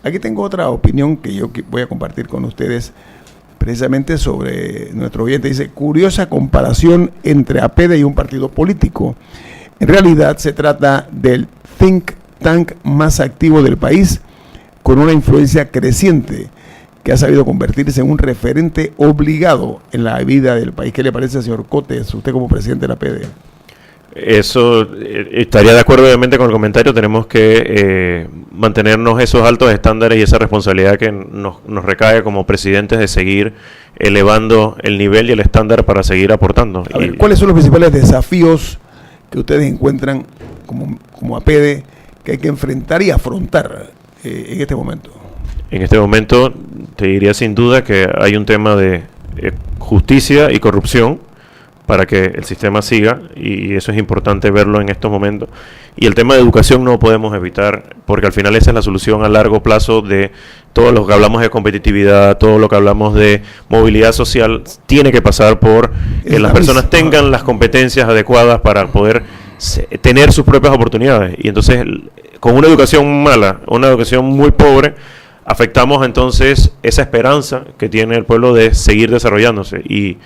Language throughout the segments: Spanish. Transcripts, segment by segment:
Aquí tengo otra opinión que yo voy a compartir con ustedes, precisamente sobre nuestro oyente. Dice, curiosa comparación entre APD y un partido político. En realidad se trata del think tank más activo del país, con una influencia creciente, que ha sabido convertirse en un referente obligado en la vida del país. ¿Qué le parece, señor Cotes, usted como presidente de la APD? Eso, estaría de acuerdo obviamente con el comentario. Tenemos que mantenernos esos altos estándares y esa responsabilidad que nos recae como presidentes de seguir elevando el nivel y el estándar para seguir aportando. A ver, ¿cuáles son los principales desafíos que ustedes encuentran como APD que hay que enfrentar y afrontar en este momento? En este momento te diría sin duda que hay un tema de justicia y corrupción para que el sistema siga, y eso es importante verlo en estos momentos. Y el tema de educación no podemos evitar, porque al final esa es la solución a largo plazo de todo lo que hablamos de competitividad, todo lo que hablamos de movilidad social, tiene que pasar por que las personas tengan las competencias adecuadas para poder tener sus propias oportunidades. Y entonces, con una educación mala, una educación muy pobre, afectamos entonces esa esperanza que tiene el pueblo de seguir desarrollándose, y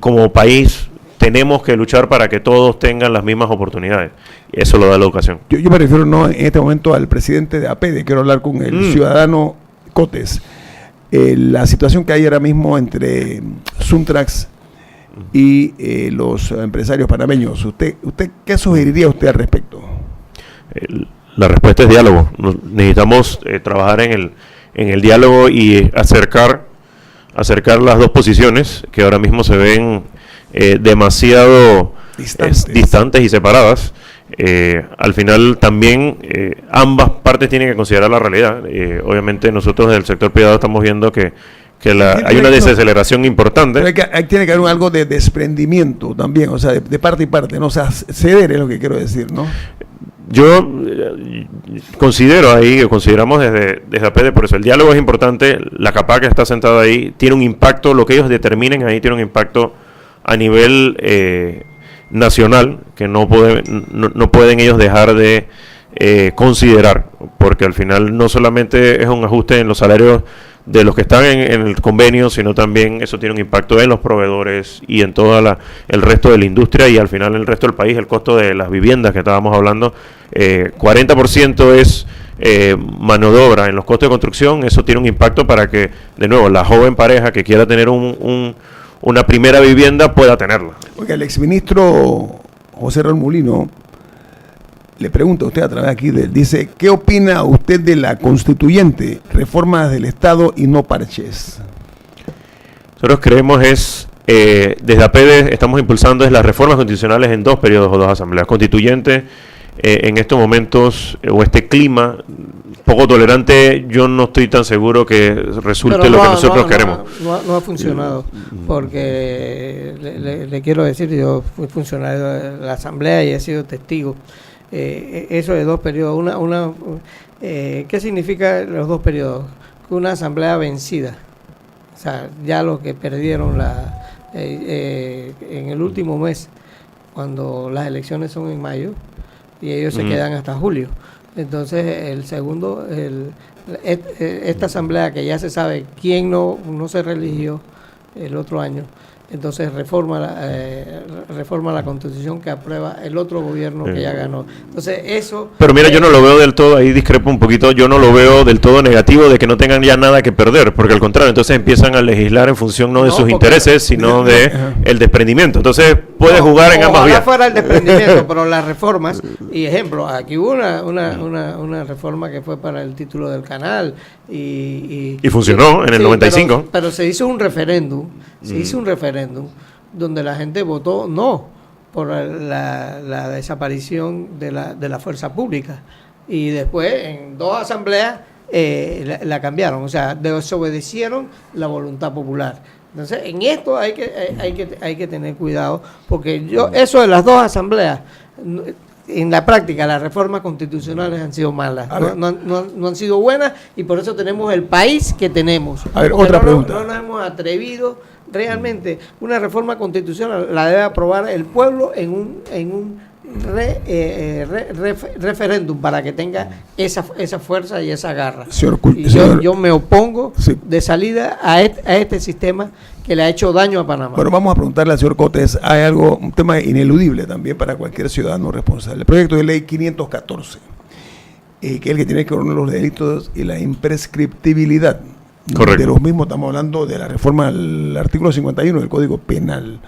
como país tenemos que luchar para que todos tengan las mismas oportunidades. Y eso lo da la educación. Yo me refiero no en este momento al presidente de APD, quiero hablar con el ciudadano Cotes. La situación que hay ahora mismo entre Suntrax y los empresarios panameños, ¿usted qué sugeriría usted al respecto? La respuesta es diálogo. Necesitamos trabajar en el diálogo y acercar las dos posiciones que ahora mismo se ven demasiado distantes y separadas. Al final también ambas partes tienen que considerar la realidad. Obviamente nosotros del sector privado estamos viendo que hay una desaceleración importante. Pero tiene que haber algo de desprendimiento también, o sea, de parte y parte, ¿no? O sea, ceder es lo que quiero decir, ¿no? Yo consideramos desde APD, por eso el diálogo es importante. La CAPAC que está sentada ahí tiene un impacto, lo que ellos determinen ahí tiene un impacto a nivel nacional que no pueden ellos dejar de considerar, porque al final no solamente es un ajuste en los salarios de los que están en el convenio, sino también eso tiene un impacto en los proveedores y en toda el resto de la industria, y al final en el resto del país. El costo de las viviendas que estábamos hablando, 40% es mano de obra en los costos de construcción. Eso tiene un impacto para que, de nuevo, la joven pareja que quiera tener una primera vivienda pueda tenerla. Oiga, el exministro José Raúl Mulino le pregunto a usted a través de aquí, dice, ¿qué opina usted de la constituyente? Reformas del Estado y no parches. Nosotros creemos desde APD estamos impulsando las reformas constitucionales en 2 periodos o 2 asambleas. Constituyente, en estos momentos, o este clima poco tolerante, yo no estoy tan seguro que resulte lo que nosotros queremos. No ha funcionado, porque le quiero decir, yo fui funcionario de la asamblea y he sido testigo. Eso de 2 periodos, ¿qué significa los 2 periodos? Que una asamblea vencida, o sea, ya los que perdieron en el último mes, cuando las elecciones son en mayo y ellos se quedan hasta julio. Entonces el segundo, esta asamblea que ya se sabe quién no se reeligió el otro año, entonces reforma la Constitución que aprueba el otro gobierno que ya ganó. Entonces eso... Pero mira, yo no lo veo del todo, ahí discrepo un poquito, yo no lo veo del todo negativo de que no tengan ya nada que perder, porque al contrario, entonces empiezan a legislar en función no de sus intereses, sino de el desprendimiento. Entonces puede jugar en ambas vías. Fuera el desprendimiento, pero las reformas, y ejemplo, aquí hubo una reforma que fue para el título del canal, y funcionó en el 95. Pero se hizo un referéndum, donde la gente votó no por la desaparición de la fuerza pública, y después en 2 asambleas la cambiaron, o sea, desobedecieron la voluntad popular. Entonces en esto hay que tener cuidado, porque eso de las 2 asambleas, en la práctica las reformas constitucionales han sido malas, no han sido buenas, y por eso tenemos el país que tenemos. A ver, otra pregunta. No nos hemos atrevido realmente. Una reforma constitucional la debe aprobar el pueblo en referéndum para que tenga esa fuerza y esa garra. Yo me opongo de salida a este sistema que le ha hecho daño a Panamá. Bueno, vamos a preguntarle al señor Cotes, hay un tema ineludible también para cualquier ciudadano responsable. El proyecto de ley 514, que es el que tiene que ver con los delitos y la imprescriptibilidad. Correcto. De los mismos estamos hablando de la reforma al artículo 51 del Código Penal.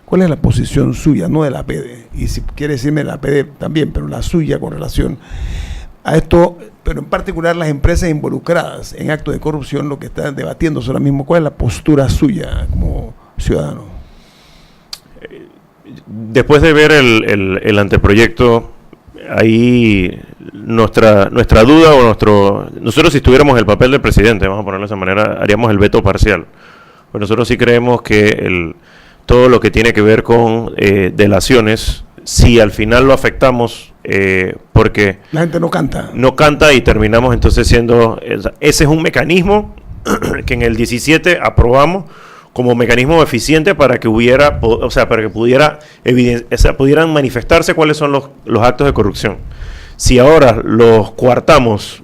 ¿Cuál es la posición suya, no de la APD? Y si quiere decirme la APD también, pero la suya con relación a esto, pero en particular las empresas involucradas en actos de corrupción, lo que están debatiendo ahora mismo, ¿cuál es la postura suya como ciudadano? Después de ver el anteproyecto, ahí nuestra duda nosotros si estuviéramos en el papel del presidente, vamos a ponerlo de esa manera, haríamos el veto parcial. Pues nosotros sí creemos que todo lo que tiene que ver con delaciones, si al final lo afectamos, porque la gente no canta y terminamos entonces siendo, ese es un mecanismo que en el 17 aprobamos como mecanismo eficiente para que hubiera, para que pudieran manifestarse cuáles son los actos de corrupción. Si ahora los coartamos,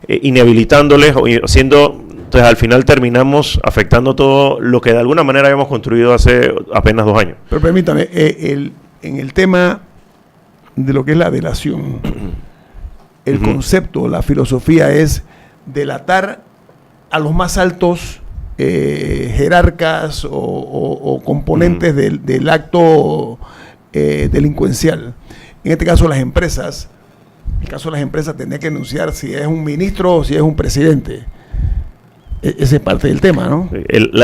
inhabilitándoles o siendo, entonces al final terminamos afectando todo lo que de alguna manera habíamos construido hace apenas 2 años. Pero permítame, en el tema de lo que es la delación, el concepto, la filosofía es delatar a los más altos jerarcas o componentes del acto delincuencial. En este caso las empresas, tendrían que denunciar si es un ministro o si es un presidente. Esa es parte del tema, ¿no?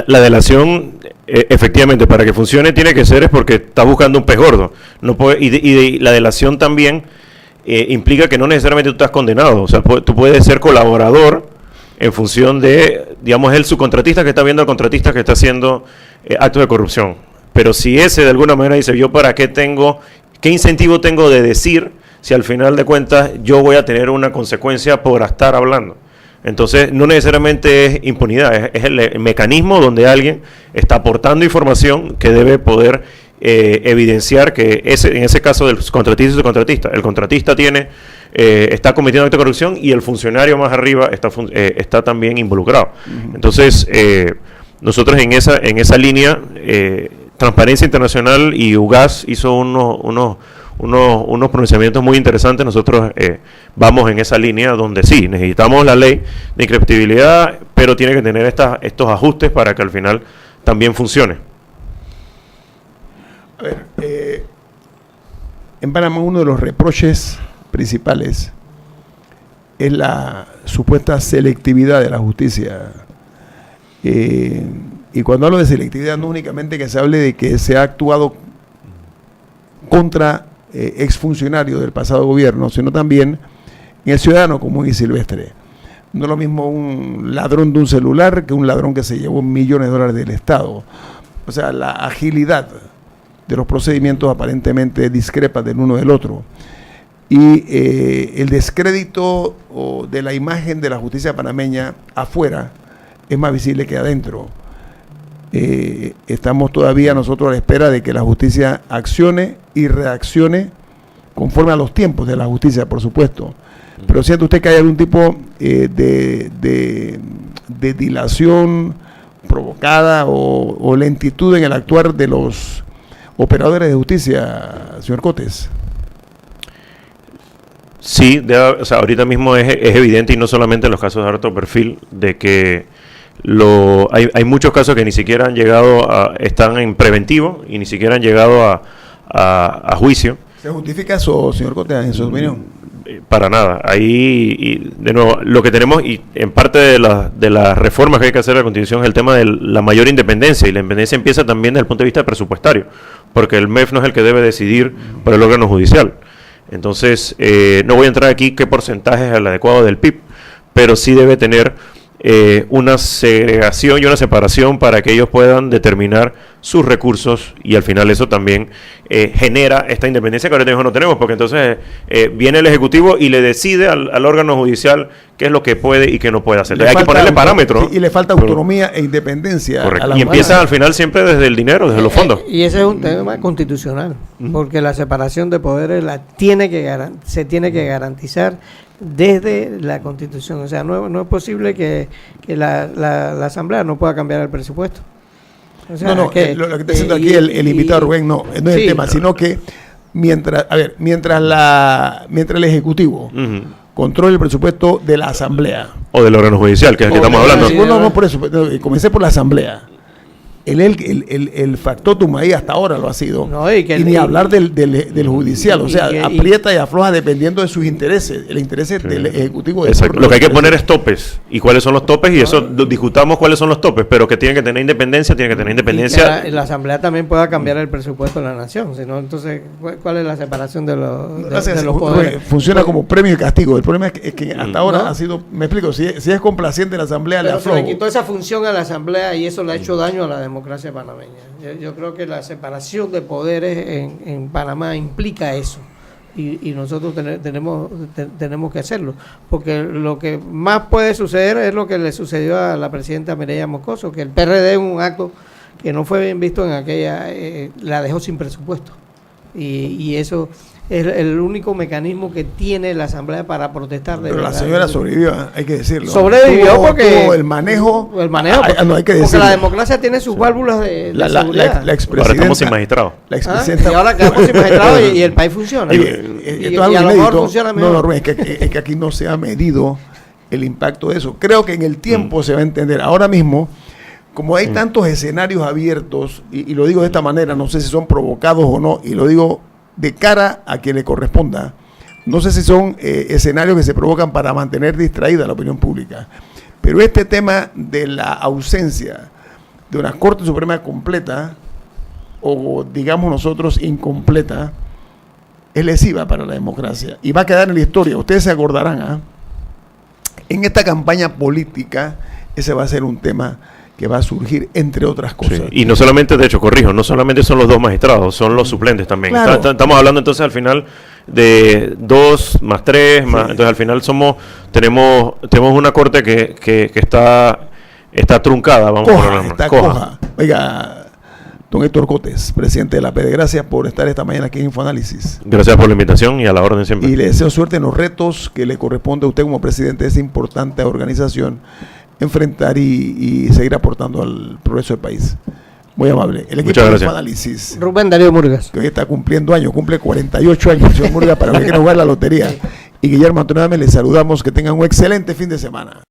La delación, efectivamente, para que funcione tiene que ser es porque estás buscando un pez gordo. No puede, y la delación también implica que no necesariamente tú estás condenado. O sea, tú puedes ser colaborador en función de, digamos, el subcontratista que está viendo al contratista que está haciendo actos de corrupción. Pero si ese de alguna manera dice, yo para qué incentivo tengo de decir si al final de cuentas yo voy a tener una consecuencia por estar hablando. Entonces, no necesariamente es impunidad, es el mecanismo donde alguien está aportando información que debe poder evidenciar que en ese caso del contratista y subcontratista, el contratista está cometiendo acto de corrupción y el funcionario más arriba está también involucrado. Entonces, nosotros en esa línea, Transparencia Internacional y UGAS hizo unos pronunciamientos muy interesantes. Nosotros vamos en esa línea donde sí, necesitamos la ley de inscriptibilidad, pero tiene que tener estos ajustes para que al final también funcione. A ver, en Panamá uno de los reproches principales es la supuesta selectividad de la justicia. Y cuando hablo de selectividad, no únicamente que se hable de que se ha actuado contra exfuncionarios del pasado gobierno, sino también en el ciudadano común y silvestre. No es lo mismo un ladrón de un celular que un ladrón que se llevó millones de dólares del Estado. O sea, la agilidad de los procedimientos aparentemente discrepa del uno del otro. Y el descrédito de la imagen de la justicia panameña afuera es más visible que adentro. Estamos todavía nosotros a la espera de que la justicia accione y reaccione conforme a los tiempos de la justicia, por supuesto. Pero ¿siente usted que hay algún tipo de dilación provocada o lentitud en el actuar de los operadores de justicia, señor Cotes? Sí, ahorita mismo es evidente, y no solamente en los casos de alto perfil, de que hay muchos casos que ni siquiera han llegado están en preventivo y ni siquiera han llegado a juicio. ¿Se justifica eso, señor Cotes, en su opinión? Para nada. Ahí, y de nuevo, lo que tenemos, y en parte de las reformas que hay que hacer a la Constitución, es el tema de la mayor independencia, y la independencia empieza también desde el punto de vista presupuestario, porque el MEF no es el que debe decidir por el órgano judicial. Entonces, no voy a entrar aquí qué porcentaje es el adecuado del PIB, pero sí debe tener una segregación y una separación para que ellos puedan determinar sus recursos, y al final eso también genera esta independencia que ahora mismo no tenemos, porque entonces viene el Ejecutivo y le decide al órgano judicial qué es lo que puede y qué no puede hacer. Hay que ponerle parámetros. Y le falta autonomía e independencia. Correcto. Y empieza al final siempre desde el dinero, desde los fondos. Y ese es un tema constitucional, porque la separación de poderes se tiene que garantizar desde la Constitución. O sea, no es posible que la Asamblea no pueda cambiar el presupuesto. O sea, lo que está diciendo aquí el invitado Rubén no es el tema, sino que mientras el Ejecutivo controle el presupuesto de la Asamblea o del órgano judicial, que es el que estamos hablando. No, por eso, comencé por la Asamblea. El factotum ahí hasta ahora lo ha sido. Y ni hablar del judicial. O sea, aprieta y afloja dependiendo de sus intereses. El interés del Ejecutivo. Exacto. Lo que hay que poner es topes. ¿Y cuáles son los topes? Y eso discutamos cuáles son los topes. Pero que tienen que tener independencia, Y que la Asamblea también pueda cambiar el presupuesto de la nación. Si no, entonces, ¿cuál es la separación de los poderes? Funciona como premio y castigo. El problema es que hasta ahora ha sido. Me explico. Si es complaciente la Asamblea, pero le afloja. se le quitó esa función a la Asamblea y eso le ha hecho daño a la democracia panameña. Yo creo que la separación de poderes en Panamá implica eso y nosotros tenemos que hacerlo, porque lo que más puede suceder es lo que le sucedió a la presidenta Mireya Moscoso, que el PRD en un acto que no fue bien visto en aquella, la dejó sin presupuesto y eso es el único mecanismo que tiene la Asamblea para protestar. Pero la señora sobrevivió, hay que decirlo. Sobrevivió porque tuvo el manejo. No hay que decirlo. Porque la democracia tiene sus válvulas de seguridad. La expresidenta. Ahora estamos sin magistrado. Y ahora quedamos sin magistrado y el país funciona. Y a lo mejor funciona mejor. No, Rubén, es que aquí no se ha medido el impacto de eso. Creo que en el tiempo se va a entender. Ahora mismo, como hay tantos escenarios abiertos, y lo digo de esta manera, no sé si son provocados o no, y lo digo de cara a quien le corresponda, no sé si son escenarios que se provocan para mantener distraída la opinión pública, pero este tema de la ausencia de una Corte Suprema completa, o digamos nosotros incompleta, es lesiva para la democracia y va a quedar en la historia. Ustedes se acordarán, en esta campaña política ese va a ser un tema que va a surgir, entre otras cosas. Sí. Y no solamente, de hecho, corrijo, no solamente son los dos magistrados, son los suplentes también. Claro. Estamos hablando entonces al final de 2 más 3, sí. Entonces al final tenemos una corte que está truncada, vamos a ponerlo. Coja. Oiga, don Héctor Cotes, presidente de la PD, gracias por estar esta mañana aquí en Infoanálisis. Gracias por la invitación y a la orden siempre. Y le deseo suerte en los retos que le corresponde a usted como presidente de esa importante organización enfrentar y seguir aportando al progreso del país. Muy amable. El equipo de Análisis. Rubén Darío Murgas. Que hoy está cumpliendo años, cumple 48 años, señor Murgas, para que quiera jugar la lotería. Y Guillermo Antonio Adames, les saludamos. Que tengan un excelente fin de semana.